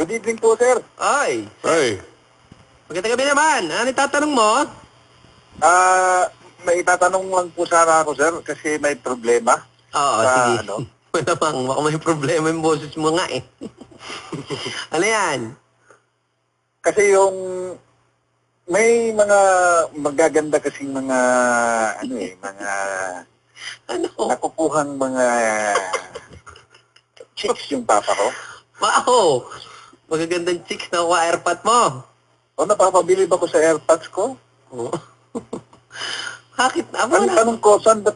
Good evening po, sir. Ay, Ay, magandang gabi naman. Ano itatanong mo? May itatanong lang po sana ako, sir, kasi may problema. Oo, Sa sige. ano? Malamang, baka may problema yung boses mo nga eh. Ano yan? Kasi yung may mga magaganda kasing mga mga Ano? nakukuhang mga chicks yung papa ko. Wow! Magagandang chicks na kuha airpot mo. O napapabili ba ko sa AirPods ko? Oh. Bakit? Ang tanong ko, saan ba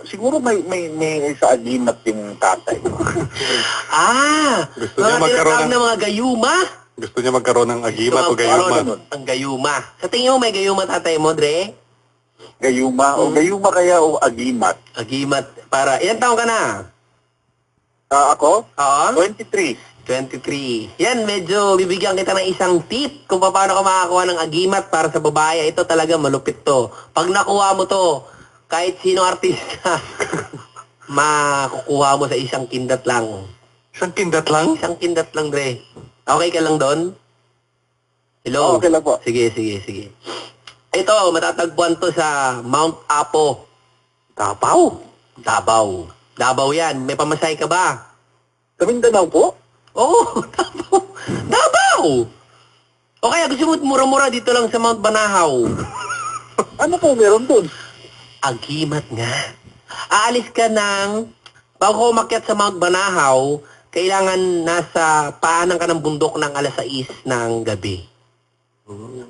siguro may sa agimat yung tatay. Gusto niya Mga magkaroon tinatawag ng- na mga gayuma. gusto niya magkaroon ng agimat o Gusto gayuma. Ano nun? Ang gayuma. Sa tingin mo may gayuma tatay mo, Dre? Gayuma o gayuma kaya o agimat? Agimat para... Ilan taong ka na? Ako? Oo? 23. 23. Yan, medyo bibigyan kita ng isang tip kung paano ka makakuha ng agimat para sa babae. Ito talaga malupit to. Pag nakuha mo to, kahit sino artista, makukuha mo sa isang kindat lang. Isang kindat lang? Isang kindat lang, Dre. Okay ka lang doon? Hello? Okay lang po. Sige. Ito, matatagpuan to sa Mount Apo. Davao yan. May pamasahe ka ba? Sa Mindanao po? Oo, Davao! O kaya gusto mo mura-mura dito lang sa Mount Banahaw. Ano po meron dun? Agimat nga. Aalis ka bago ka umakyat sa Mount Banahaw, kailangan nasa paanan ka ng bundok ng alas 6 ng gabi.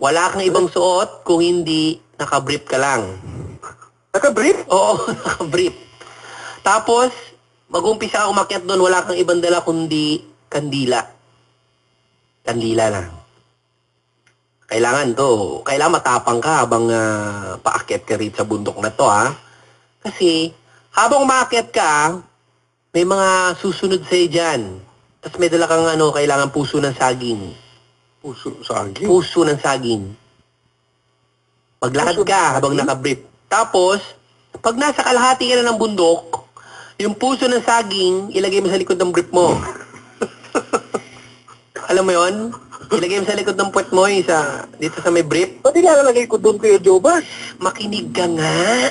Wala kang ibang suot kung hindi nakabrief ka lang. Naka-brief? Oo, nakabrief. Tapos, mag-umpisa ka umakyat doon, wala kang ibang dala kundi kandila. Kandila lang. Kailangan matapang ka habang paakyat ka rito sa bundok na to, ha? Kasi, habang umaakyat ka, may mga susunod sa'yo dyan. Tapos may dala kang kailangan puso ng saging. Puso sa aging. Puso ng saging. Maglakad Puso ng ka saging? habang nakabrief. Tapos, pag nasa kalahati ka na ng bundok, yung puso ng saging, ilagay mo sa likod ng brief mo. Alam mo yon? Ilagay mo sa likod ng puwet mo, dito sa may brief. Ba't ilalagay ko doon kayo, Joba? Makinig ka nga.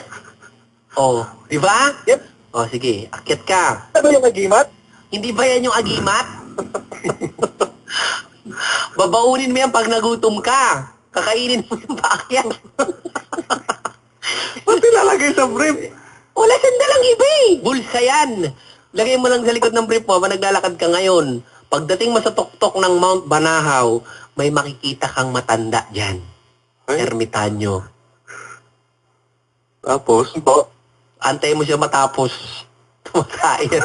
Oh, di ba? Yep. Oh, sige, akyat ka. Ano yung agimat? Hindi ba yan yung agimat? Babaunin mo yan pag nagutom ka. Kakainin mo yung paakyat. Ba't ilalagay sa brief? Wala sandalang iba eh. Bulsa yan. Lagay mo lang sa likod ng brief mo habang naglalakad ka ngayon. Pagdating mo sa tuktok ng Mount Banahaw, may makikita kang matanda dyan. Ay. Ermitanyo. Tapos, Po. Antay mo siya matapos. Tumatayan.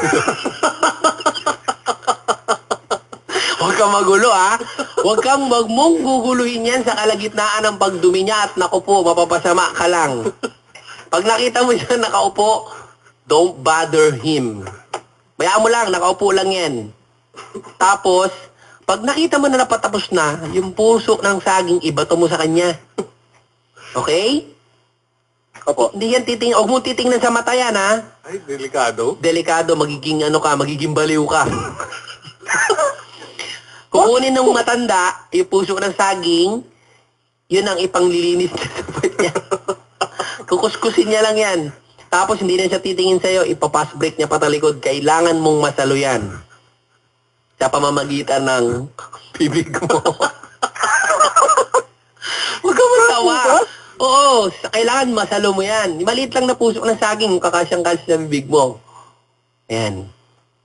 Huwag kang magulo, ha? Huwag mong guguluhin yan sa kalagitnaan ng pagdumi niya at naku po, mapapasama ka lang. Pag nakita mo siya nakaupo, don't bother him. Bayaan mo lang, nakaupo lang yan. Tapos, pag nakita mo na napatapos na, yung puso ng saging, ibato mo sa kanya. Okay? Opo. Hindi yan huwag mo titingnan sa mata yan, ha? ay, delikado. Delikado, magiging baliw ka. Kukunin ng matanda, yung puso ng saging, yun ang ipanglilinis sa puwet niya. Kukuskusin niya lang yan. Tapos hindi na siya titingin sa'yo, ipapass break niya patalikod. Kailangan mong masalo yan. Sa pamamagitan ng bibig mo. Huwag ka matawa. Oo, kailangan masalo mo yan. Maliit lang na puso ng saging, kakasyang-kasi sa bibig mo. Ayan.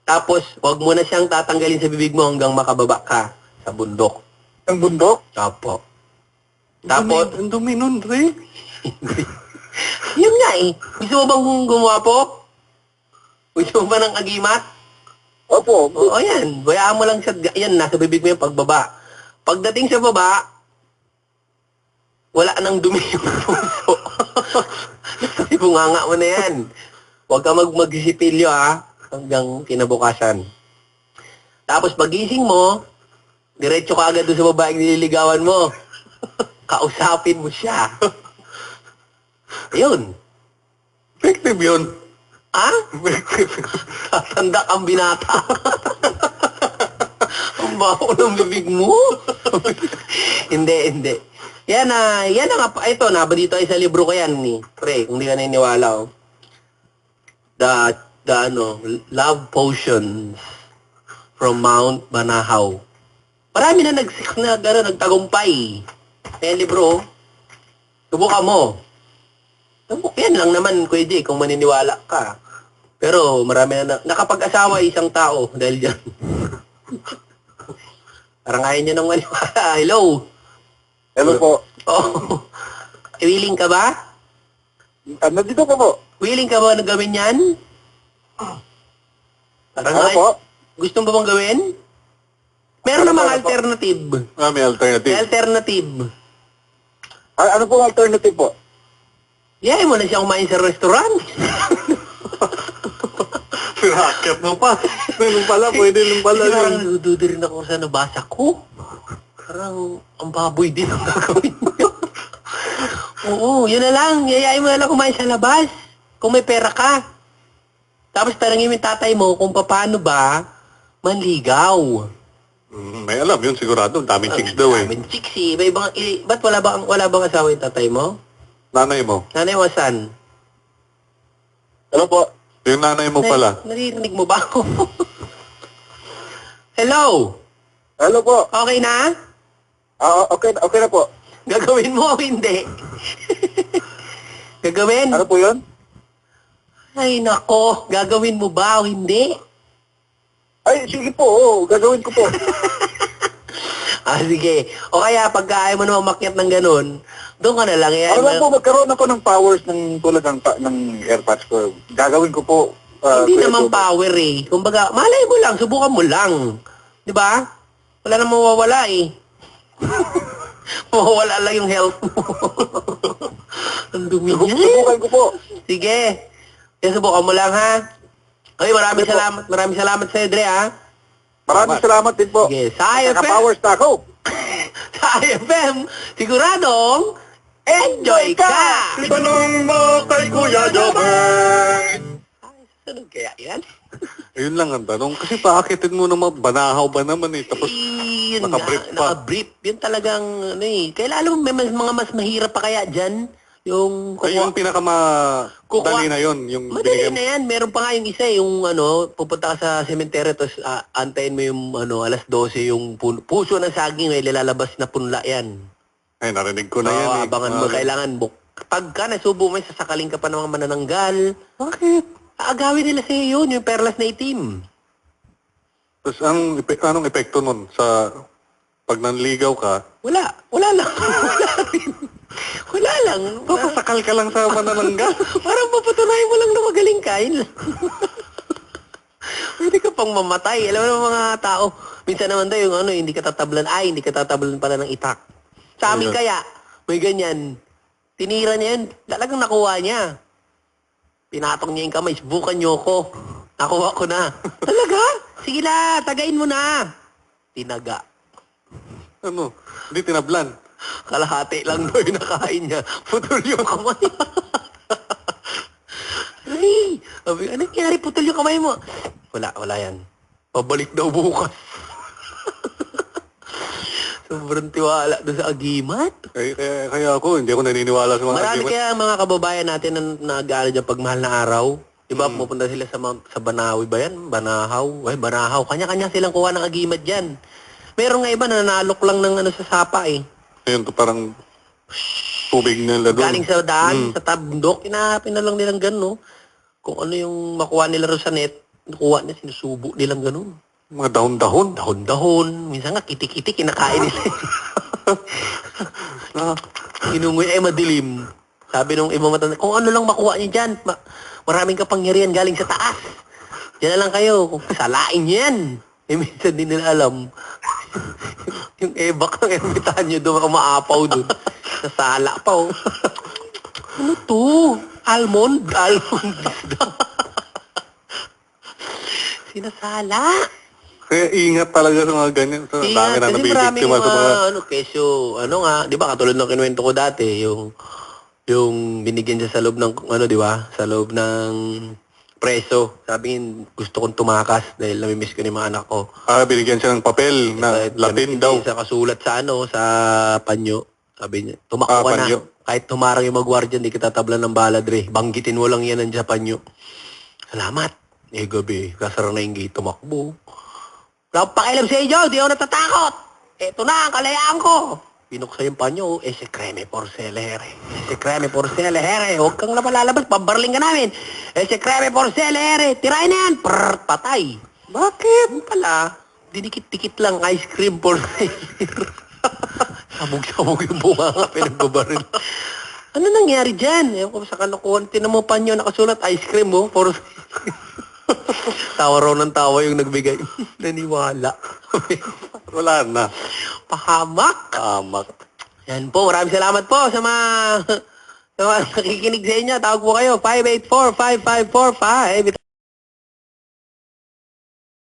Tapos, huwag mo na siyang tatanggalin sa bibig mo hanggang makababa ka sa bundok. Ang bundok? Opo. Tapos, Ang dumi nun, Dre. yun nga eh. Gusto mo bang gumawa po? Gusto mo ba ng agimat? Opo. Oo, yan. Bayaan mo lang siya. Yan, nasa bibig mo yung pagbaba. Pagdating sa baba, wala nang dumi yung puso. Ibunganga mo na yan. Huwag ka magsipilyo, ha? Hanggang kinabukasan. Tapos pagising mo, diretso ka agad doon sa babaeng nililigawan mo. Kausapin mo siya. Ayun. Effective yun. Ha? Tatanda kang binata. Ang lumaho ng bibig mo. Hindi. Yan nga, ito, nabadito ay sa libro ko yan, ni. Pre, kung di ka naniniwala, oh. The Love Potions from Mount Banahaw. Marami na nagtagumpay. Yan, libro, oh. Subukan mo. Yan lang naman, Kuya Jay, kung maniniwala ka. Pero marami na nakapag-asawa isang tao dahil dyan. Parang ayaw niya nang maniwala. Hello? Hello po. Oh. Willing ka ba? Nandito po. Willing ka ba na gawin yan? Parang Ano po? gusto mo ba bang gawin? Meron namang alternative. May alternative. May alternative. Ano pong alternative po? Yahay mo na siya kumain sa restaurant. Racket mo pa. Nung pala, pwede nung pala Kasi parang yun. nadududo rin ako sa nabasa ko. Parang ang baboy din ang gagawin niyo. Oo, yun na lang. Yayain mo na lang kumain sa labas. Kung may pera ka. Tapos tarangin mo yung tatay mo kung paano ba manligaw. May alam yun, sigurado. Daming chicks daw eh. Daming chicks eh. Ba't wala bang asawa yung tatay mo? Nanay mo. Nanay mo saan? Hello po. Yung nanay mo pala. Naririnig mo ba ako? Hello? Hello po. Okay na? Okay na po. Gagawin mo o hindi? Gagawin? Ano po yun? Ay, nako. Gagawin mo ba o hindi? Ay, sige po. Gagawin ko po. Sige. O kaya, pagka ayaw mo na umakyat ng ganun, doon ka na lang. Ano lang po, magkaroon ako ng powers ng tulad ng AirPods ko. Gagawin ko po. Hindi Kuya naman Joe. power eh. Kumbaga, malay mo lang, subukan mo lang. Di ba? Wala namang mawawala eh. Mawawala lang yung health mo. Ang dumi niya. Subukan ko po. Sige. Kaya subukan mo lang ha. Okay, maraming salamat. Maraming salamat sa Dre ha. Maraming salamat din po. Sige, sa IFM. Naka-powers na ako. Sa IFM, siguradong enjoy ka! Itanong mo kay Kuya Jobert. Ano kaya yan? Ayun lang ang tanong. Kasi paakitin mo naman, banahaw ba naman eh. Tapos, Yun nakabrief nga, pa. nakabrief. Yun talagang, ano eh. Kaya lalo may mga mas mahirap pa kaya dyan. Yung ay, yung pinakamadali na yun. Yung madali binigyan na yan. Meron pa nga yung isa, yung pupunta ka sa sementeryo, tapos antayin mo yung alas 12, yung puso ng saging, may lalabas na punla yan. Ay, narinig ko na Oo, yan eh. abangan mo, kailangan pagka nasubo mo, sasakaling ka pa ng mga manananggal. Bakit? Aagawin nila sa'yo yun, yung perlas na itim. Tapos, anong epekto nun sa pag nanligaw ka? Wala lang. Wala lang. Papasakal ka lang sa manananggal. Parang papatunayan mo lang na magaling ka. Yun lang. Pwede ka pang mamatay. Alam mo ng mga tao, minsan naman daw yung hindi ka tatablan. Ay, hindi ka tatablan pala ng itak. Sa amin Ayun. kaya, may ganyan. Tinira niya yun. Talagang nakuha niya. Pinatong niya yung kamay. Subukan niyo ko. Nakuha ko na. Talaga? Sige na, tagain mo na. Tinaga. Ano? Hindi tinablan. Kalahati lang daw yung nakain niya. Putol yung kamay. Ay, sabi, ano nangyari? Putol yung kamay mo. Wala yan. Pabalik daw bukas. Sobrang tiwala doon sa agimat. Kaya ako, hindi ako naniniwala sa mga Marami argument. kaya ang mga kababayan natin na nag-aaral dyan pag mahal na araw. Diba, pupunta sila sa Banahaw ba yan? Banahaw. Ay, Banahaw. Kanya-kanya silang kuha ng agimat dyan. Meron nga iba na nanalok lang ng sa sapa eh. Ayun, parang tubig nila doon. Galing sa daan, sa tabundok, kinahapin na lang nilang gano'n. Kung ano yung makuha nila rin sa net, nakuha niya, sinusubo nilang gano'n. Mga dahon-dahon. Dahon-dahon. Minsan nga, kitik-kitik, kinakain nila. Inungoy ay madilim. Sabi nung ibang matanda, kung ano lang makuha niyo dyan, maraming kapangyarihan galing sa taas. Diyan na lang kayo, kung salain niyo yan. Eh, minsan din nila alam. Yung ebak ng ermitanyo doon, umaapaw doon. Sa sala pa, oh. Ano to? Almond? Almond isda. Sinasala. Kaya ingat talaga sa mga ganyan. Sa dami na Kasi maraming nabibiktima sa mga... kesyo, di ba, katulad ng kinuwento ko dati, yung binigyan siya sa loob ng, di ba, sa loob ng preso. Sabi niya, gusto kong tumakas dahil namimiss ko ni mga anak ko. Binigyan siya ng papel na Latin daw. Sa kasulat sa sa panyo. Sabi niya, tumakbo ka na. Panyo. Kahit tumarang yung magwardya, hindi kita tablan ng bala, Dre. Banggitin mo lang yan sa panyo. Salamat. Gabi, kasara na yung gate, tumakbo. Wala akong pakialam sa inyo, di ako natatakot. Eto na, ang kalayaan ko. Pinuksa yung panyo, se creme por celere. Se creme por celere. Huwag kang napalalabas, pabarling ka namin. Se creme por celere. Tirahin na yan. Prrr, patay. Bakit? Yung pala, dinikit-tikit lang ice cream por celere. Sabog-sabog yung bunga nga, pinagbabaril. Ano nangyari dyan? Ewan ko sa kalokohan, tinan mo panyo, nakasulat ice cream mo. For... tawa raw ng tawa yung nagbigay. Naniwala. Wala na. Pahamak. Pahamak. Yan po, maraming salamat po sa mga nakikinig sa inyo. Tawag po kayo, 584-5545.